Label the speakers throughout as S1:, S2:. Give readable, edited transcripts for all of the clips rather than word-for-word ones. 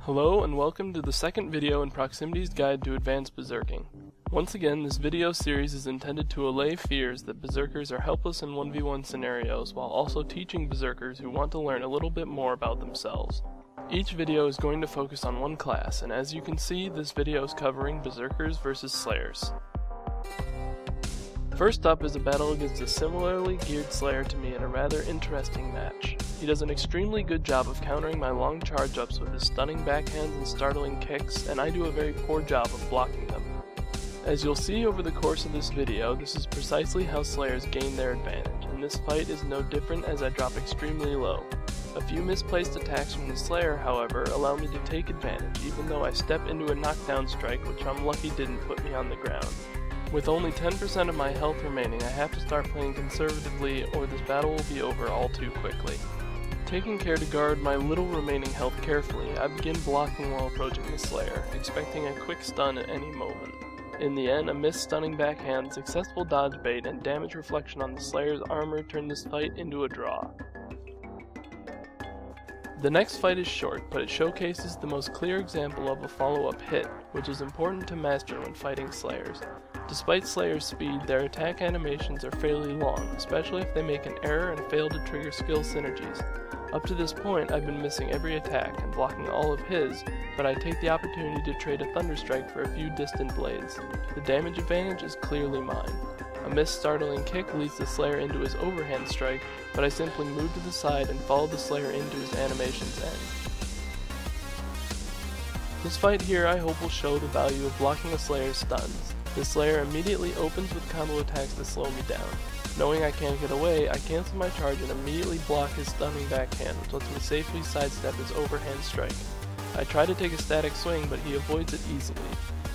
S1: Hello and welcome to the second video in Proximity's Guide to Advanced Berserking. Once again, this video series is intended to allay fears that Berserkers are helpless in 1v1 scenarios while also teaching Berserkers who want to learn a little bit more about themselves. Each video is going to focus on one class, and as you can see, this video is covering Berserkers versus Slayers. First up is a battle against a similarly geared Slayer to me in a rather interesting match. He does an extremely good job of countering my long charge-ups with his stunning backhands and startling kicks, and I do a very poor job of blocking them. As you'll see over the course of this video, this is precisely how Slayers gain their advantage, and this fight is no different as I drop extremely low. A few misplaced attacks from the Slayer, however, allow me to take advantage, even though I step into a knockdown strike which I'm lucky didn't put me on the ground. With only 10% of my health remaining, I have to start playing conservatively or this battle will be over all too quickly. Taking care to guard my little remaining health carefully, I begin blocking while approaching the Slayer, expecting a quick stun at any moment. In the end, a missed stunning backhand, successful dodge bait, and damage reflection on the Slayer's armor turned this fight into a draw. The next fight is short, but it showcases the most clear example of a follow-up hit, which is important to master when fighting Slayers. Despite Slayer's speed, their attack animations are fairly long, especially if they make an error and fail to trigger skill synergies. Up to this point, I've been missing every attack and blocking all of his, but I take the opportunity to trade a Thunder Strike for a few distant blades. The damage advantage is clearly mine. A missed startling kick leads the Slayer into his overhand strike, but I simply move to the side and follow the Slayer into his animation's end. This fight here I hope will show the value of blocking a Slayer's stuns. The Slayer immediately opens with combo attacks to slow me down. Knowing I can't get away, I cancel my charge and immediately block his stunning backhand, which lets me safely sidestep his overhand strike. I try to take a static swing, but he avoids it easily.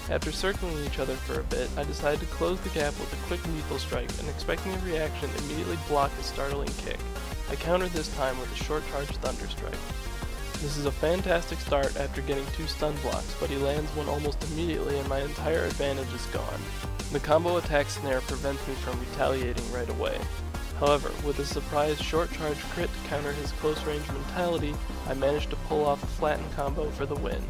S1: After circling each other for a bit, I decide to close the gap with a quick lethal strike, and expecting a reaction, immediately block his startling kick. I counter this time with a short charge Thunder Strike. This is a fantastic start after getting 2 stun blocks, but he lands one almost immediately and my entire advantage is gone. The combo attack snare prevents me from retaliating right away. However, with a surprise short charge crit to counter his close range mentality, I managed to pull off a flattened combo for the win.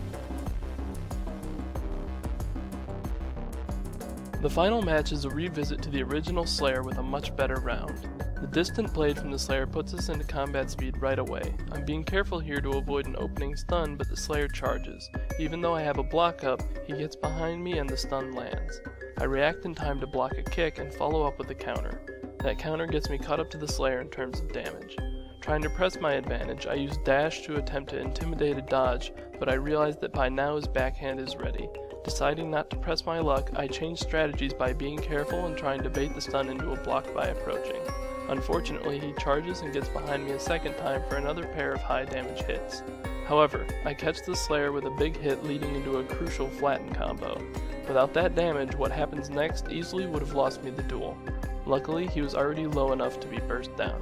S1: The final match is a revisit to the original Slayer with a much better round. The distant blade from the Slayer puts us into combat speed right away. I'm being careful here to avoid an opening stun, but the Slayer charges. Even though I have a block up, he gets behind me and the stun lands. I react in time to block a kick and follow up with a counter. That counter gets me caught up to the Slayer in terms of damage. Trying to press my advantage, I use dash to attempt to intimidate a dodge, but I realize that by now his backhand is ready. Deciding not to press my luck, I change strategies by being careful and trying to bait the stun into a block by approaching. Unfortunately, he charges and gets behind me a second time for another pair of high damage hits. However, I catch the Slayer with a big hit leading into a crucial flatten combo. Without that damage, what happens next easily would have lost me the duel. Luckily, he was already low enough to be burst down.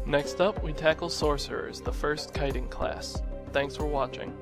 S1: Next up, we tackle Sorcerers, the first kiting class. Thanks for watching.